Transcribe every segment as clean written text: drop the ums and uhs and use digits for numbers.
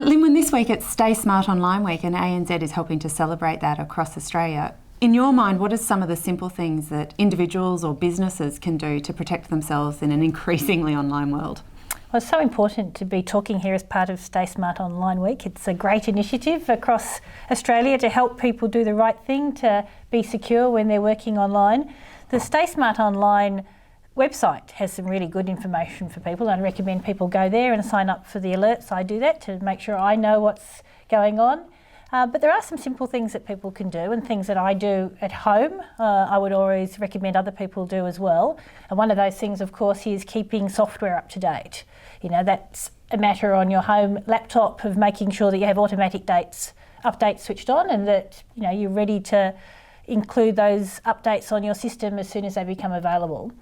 Linwin, this week it's Stay Smart Online Week and ANZ is helping to celebrate that across Australia. In your mind, what are some of the simple things that individuals or businesses can do to protect themselves in an increasingly online world? Well, it's so important to be talking here as part of Stay Smart Online Week. It's a great initiative across Australia to help people do the right thing to be secure when they're working online. The Stay Smart Online website has some really good information for people. I'd recommend people go there and sign up for the alerts. I do that to make sure I know what's going on. But there are some simple things that people can do and things that I do at home. I would always recommend other people do as well. And one of those things, of course, is keeping software up to date. You know, that's a matter on your home laptop of making sure that you have automatic updates switched on and that, you know, you're ready to include those updates on your system as soon as they become available.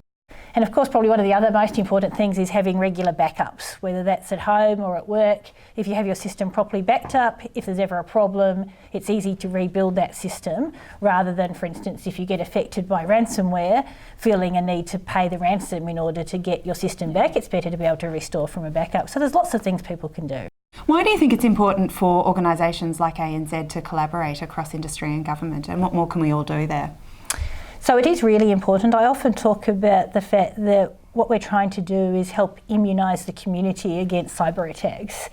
And of course, probably one of the other most important things is having regular backups, whether that's at home or at work. If you have your system properly backed up, if there's ever a problem, it's easy to rebuild that system rather than, for instance, if you get affected by ransomware, feeling a need to pay the ransom in order to get your system back. It's better to be able to restore from a backup. So there's lots of things people can do. Why do you think it's important for organisations like ANZ to collaborate across industry and government, and what more can we all do there? So it is really important. I often talk about the fact that what we're trying to do is help immunise the community against cyber attacks.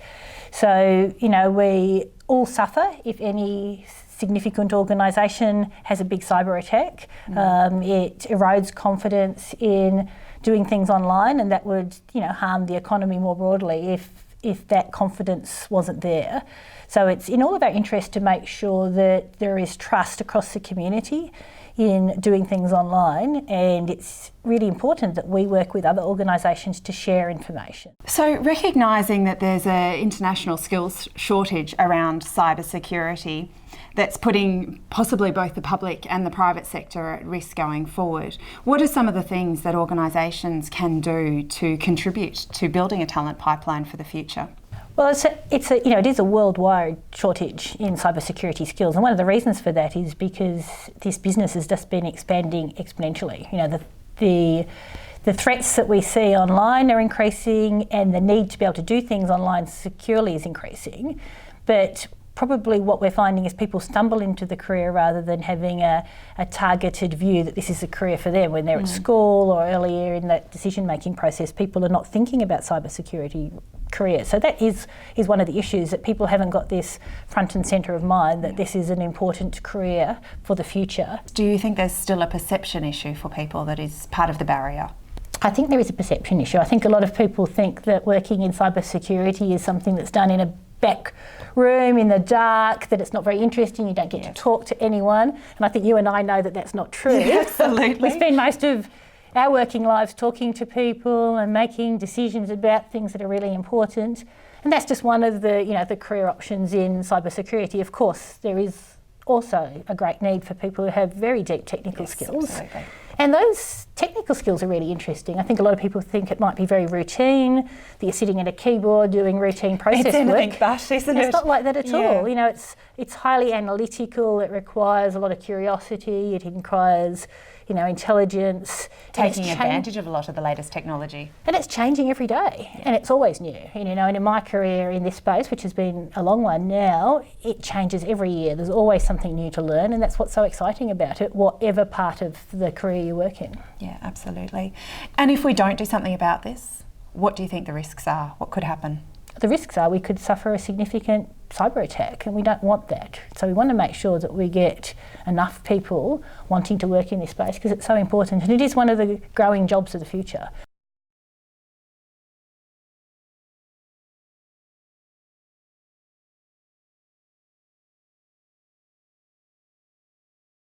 So, you know, we all suffer if any significant organisation has a big cyber attack. It erodes confidence in doing things online, and that would, you know, harm the economy more broadly if that confidence wasn't there. So it's in all of our interest to make sure that there is trust across the community in doing things online, and it's really important that we work with other organisations to share information. So recognising that there's an international skills shortage around cybersecurity that's putting possibly both the public and the private sector at risk going forward, what are some of the things that organisations can do to contribute to building a talent pipeline for the future? Well, it is a worldwide shortage in cybersecurity skills, and one of the reasons for that is because this business has just been expanding exponentially. You know, the threats that we see online are increasing, and the need to be able to do things online securely is increasing. But probably what we're finding is people stumble into the career rather than having a targeted view that this is a career for them. When they're at school or earlier in that decision-making process, people are not thinking about cybersecurity career. So that is one of the issues, that people haven't got this front and centre of mind that this is an important career for the future. Do you think there's still a perception issue for people that is part of the barrier? I think there is a perception issue. I think a lot of people think that working in cybersecurity is something that's done in a back room in the dark, that it's not very interesting, you don't get to talk to anyone. And I think you and I know that that's not true. Yeah, absolutely. We spend most of our working lives talking to people and making decisions about things that are really important. And that's just one of the career options in cybersecurity. Of course, there is also a great need for people who have very deep technical skills. Absolutely. And those technical skills are really interesting. I think a lot of people think it might be very routine, that you're sitting at a keyboard doing routine process it's anything work. But, isn't it? It's not like that at all. You know, it's highly analytical. It requires a lot of curiosity. It requires, you know, intelligence. Taking advantage of a lot of the latest technology. And it's changing every day, and it's always new. You know, and in my career in this space, which has been a long one now, it changes every year. There's always something new to learn, and that's what's so exciting about it, whatever part of the career you work in. Yeah, absolutely. And if we don't do something about this, what do you think the risks are? What could happen? The risks are we could suffer a significant cyber attack, and we don't want that. So we want to make sure that we get enough people wanting to work in this space, because it's so important, and it is one of the growing jobs of the future.